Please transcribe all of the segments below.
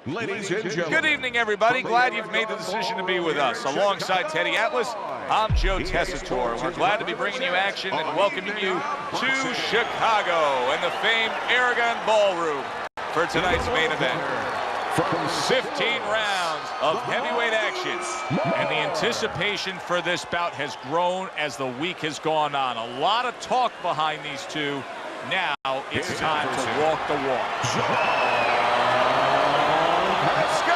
Ladies and gentlemen. Good evening, everybody. Glad you've made the decision to be with us. Alongside Teddy Atlas, I'm Joe Tessitore. We're glad to be bringing you action and welcoming you to Chicago and the famed Aragon Ballroom for tonight's main event. 15 rounds of heavyweight action, and the anticipation for this bout has grown as the week has gone on. A lot of talk behind these two. Now it's time to walk the walk. Let's go!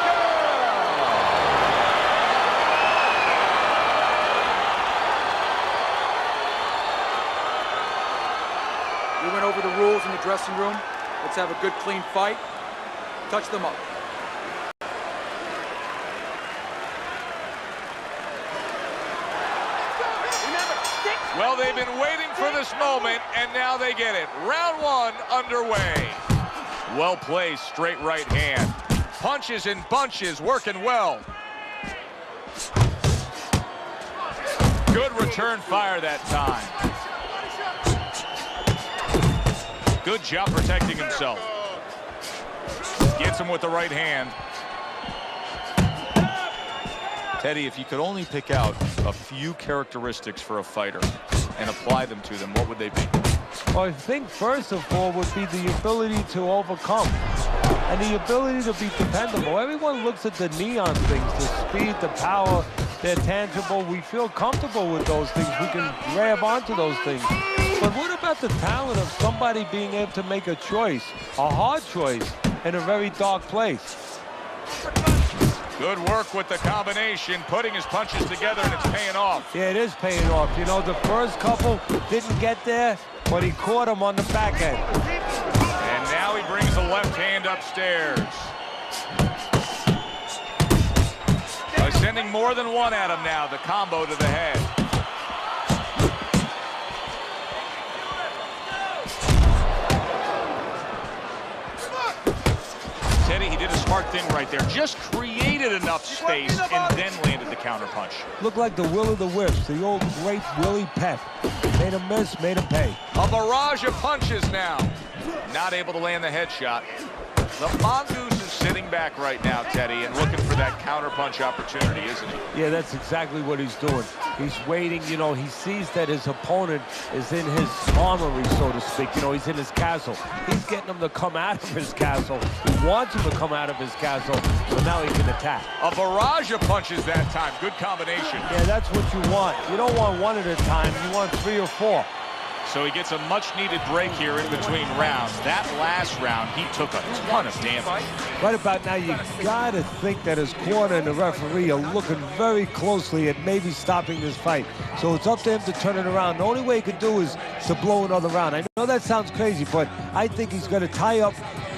We went over the rules in the dressing room. Let's have a good, clean fight. Touch them up. Well, they've been waiting for this moment, and now they get it. Round one underway. Well placed, straight right hand. Punches in bunches, working well. Good return fire that time. Good job protecting himself. Gets him with the right hand. Teddy, if you could only pick out a few characteristics for a fighter and apply them to them, what would they be? Well, I think first of all would be the ability to overcome and the ability to be dependable. Everyone looks at the neon things, the speed, the power, they're tangible. We feel comfortable with those things. We can grab onto those things. But what about the talent of somebody being able to make a choice, a hard choice, in a very dark place? Good work with the combination, putting his punches together, and it's paying off. Yeah, it is paying off. You know, the first couple didn't get there, but he caught him on the back end. And now he brings the left hand upstairs. Sending more than one at him now, the combo to the head. Teddy, he did a smart thing right there. Just created enough space and then landed the counter punch. Looked like the will of the wisps, the old great Willie Pep. Made him miss, made him pay. A barrage of punches now. Not able to land the headshot. The mongoose is sitting back right now, Teddy, and looking for that counter punch opportunity, isn't he? Yeah, that's exactly what he's doing. He's waiting, you know, he sees that his opponent is in his armory, so to speak. You know, he's in his castle. He's getting him to come out of his castle. He wants him to come out of his castle, so now he can attack. A barrage of punches that time. Good combination. Yeah, that's what you want. You don't want one at a time. You want 3 or 4. So he gets a much-needed break here in between rounds. That last round, he took a ton of damage. Right about now, you got to think that his corner and the referee are looking very closely at maybe stopping this fight. So it's up to him to turn it around. The only way he can do is to blow another round. I know that sounds crazy, but I think he's going to tie up,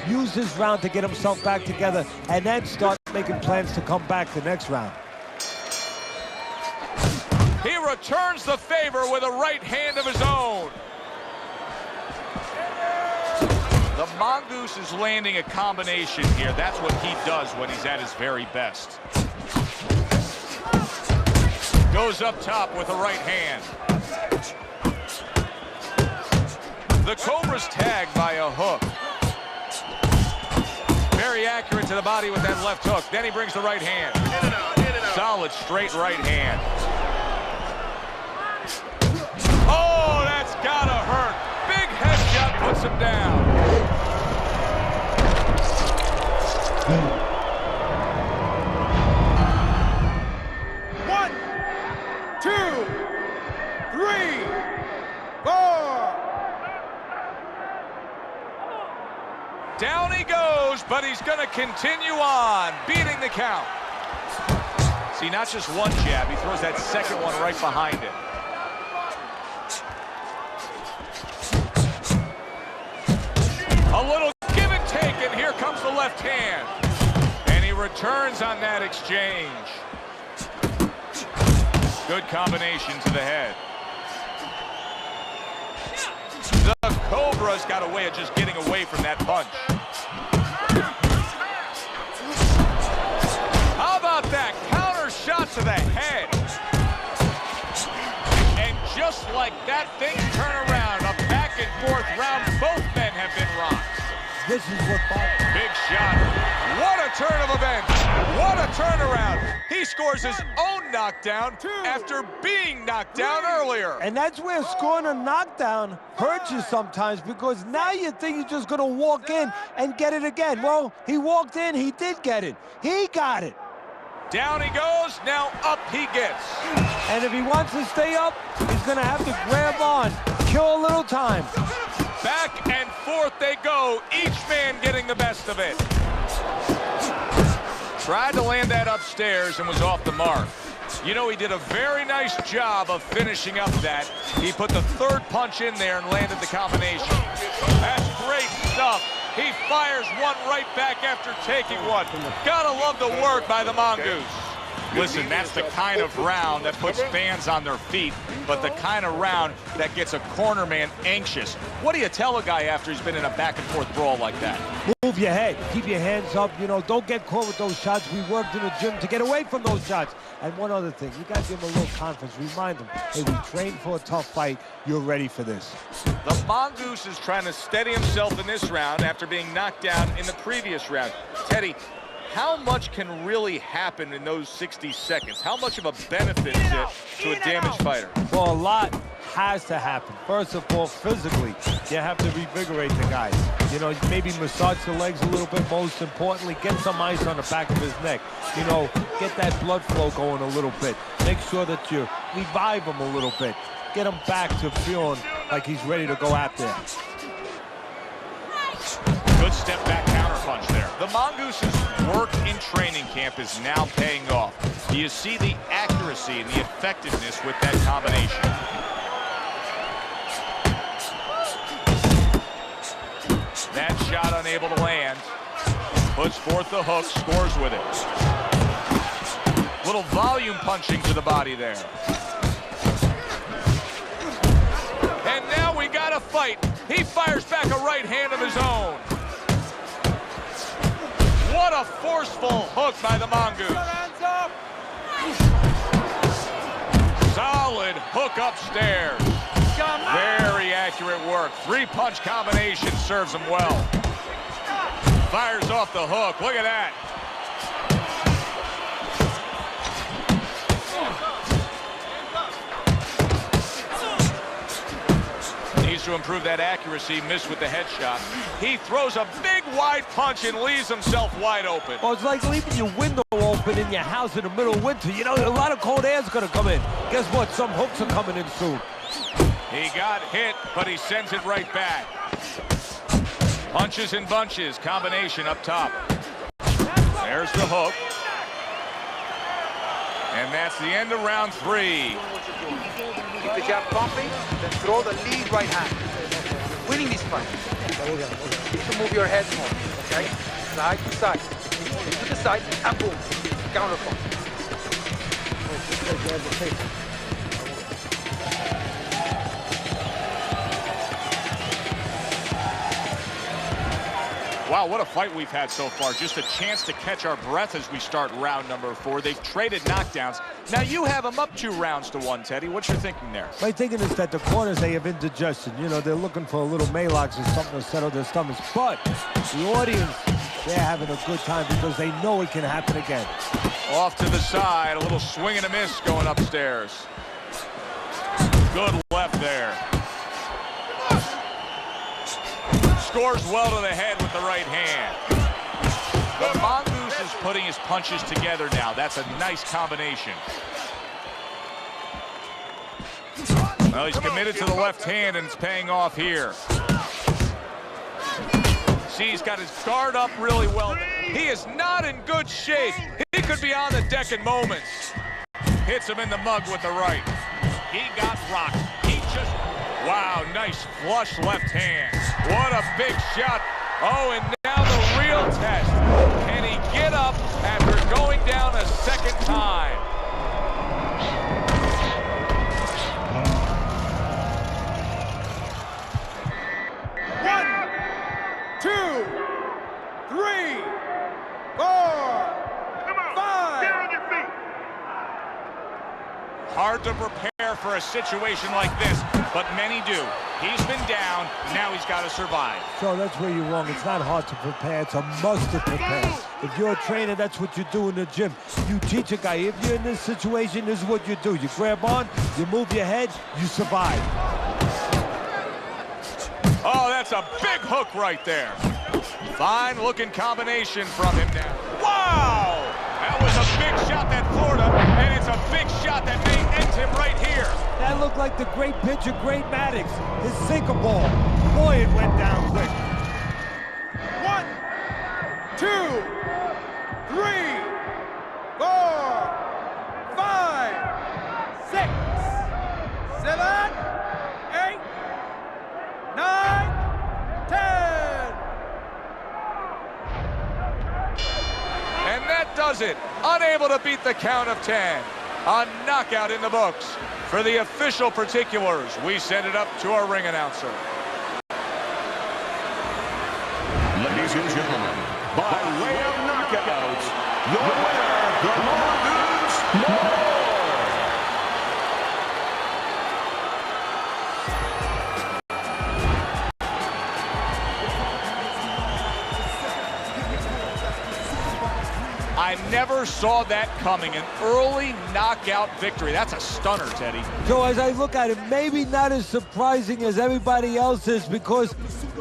use this round to get himself back together, and then start making plans to come back the next round. He returns the favor with a right hand of his own. The mongoose is landing a combination here. That's what he does when he's at his very best. Goes up top with a right hand. The Cobra's tagged by a hook. Very accurate to the body with that left hook. Then he brings the right hand. Solid straight right hand. Oh, that's gotta hurt. Big headshot puts him down. 1, 2, 3, 4. Down he goes, but he's gonna continue on, beating the count. See, not just one jab, he throws that second one right behind it. A little give and take, and here comes the left hand. And he returns on that exchange. Good combination to the head. The Cobra's got a way of just getting away from that punch. How about that? Counter shot to the head. And just like that, things turn around. A back and forth round. Both men have been rocked. This is what Big shot. What a turn of events. What a turnaround. He scores his own knockdown after being knocked down earlier. And that's where scoring a knockdown hurts you sometimes, because now you think you're just going to walk in and get it again. Well, he walked in, he did get it. He got it. Down he goes, now up he gets. And if he wants to stay up, he's going to have to grab on, kill a little time. Back and forth they go, each man getting the best of it. Tried to land that upstairs and was off the mark. You know, he did a very nice job of finishing up that. He put the third punch in there and landed the combination. That's great stuff. He fires one right back after taking one. Gotta love the work by the Mongoose. Listen, that's the kind of round that puts fans on their feet, but the kind of round that gets a corner man anxious. What do you tell a guy after he's been in a back-and-forth brawl like that? Move your head. Keep your hands up. You know, don't get caught with those shots. We worked in the gym to get away from those shots. And one other thing, you got to give him a little confidence. Remind him, hey, we trained for a tough fight. You're ready for this. The Mongoose is trying to steady himself in this round after being knocked down in the previous round. Teddy, how much can really happen in those 60 seconds? How much of a benefit is it to a damaged fighter? Well, a lot has to happen. First of all, physically, you have to revigorate the guy. You know, maybe massage the legs a little bit. Most importantly, get some ice on the back of his neck. You know, get that blood flow going a little bit. Make sure that you revive him a little bit. Get him back to feeling like he's ready to go out there. Good step back counter punch there. The Mongoose's work in training camp is now paying off. Do you see the accuracy and the effectiveness with that combination? That shot unable to land. Puts forth the hook, scores with it. Little volume punching to the body there. And now we got a fight. He fires back a right hand of his own. What a forceful hook by the Mongoose. Solid hook upstairs. Very accurate work. Three-punch combination serves him well. Fires off the hook. Look at that. To improve that accuracy, missed with the headshot. He throws a big wide punch and leaves himself wide open. Well, it's like leaving your window open in your house in the middle of winter. You know, a lot of cold air is going to come in. Guess what? Some hooks are coming in soon. He got hit, but he sends it right back. Punches and bunches, combination up top. There's the hook. And that's the end of round 3. Keep the jab pumping, then throw the lead right hand. Winning this fight. You need to move your head more, okay? Side to side. To the side, and boom. Counter punch. Wow, what a fight we've had so far. Just a chance to catch our breath as we start round number 4. They've traded knockdowns. Now you have them up 2 rounds to 1, Teddy. What's your thinking there? My thinking is that the corners, they have indigestion. You know, they're looking for a little Malox or something to settle their stomachs. But the audience, they're having a good time because they know it can happen again. Off to the side, a little swing and a miss going upstairs. Good left there. Scores well to the head with the right hand. The Mongoose is putting his punches together now. That's a nice combination. Well, he's committed to the left hand, and it's paying off here. See, he's got his guard up really well. He is not in good shape. He could be on the deck in moments. Hits him in the mug with the right. He got rocked. He just... Wow, nice flush left hand. What a big shot. Oh, and now the real test. Can he get up after going down a second time? One, 2, 3, 4, 5. Hard to prepare for a situation like this, but many do. He's been down. Now he's got to survive. So that's where you're wrong. It's not hard to prepare. It's a must to prepare. If you're a trainer, that's what you do in the gym. You teach a guy, if you're in this situation, this is what you do. You grab on, you move your head, you survive. Oh, that's a big hook right there. Fine looking combination from him now. Wow! That was a big shot that Florida, and it's a big shot that may end him right here. That looked like the great pitcher, Great Maddox. His sinker ball. Boy, it went down quick. 1, 2, 3, 4, 5, 6, 7, 8, 9, 10. And that does it. Unable to beat the count of 10. A knockout in the books. For the official particulars, we send it up to our ring announcer. Ladies and gentlemen, by way of knockout, the winner, the Mongoose Moore. I never saw that coming. An early knockout victory. That's a stunner, Teddy. So as I look at it, maybe not as surprising as everybody else is, because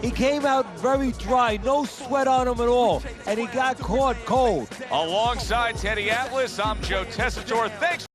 he came out very dry, no sweat on him at all, and he got caught cold. Alongside Teddy Atlas, I'm Joe Tessitore. Thanks.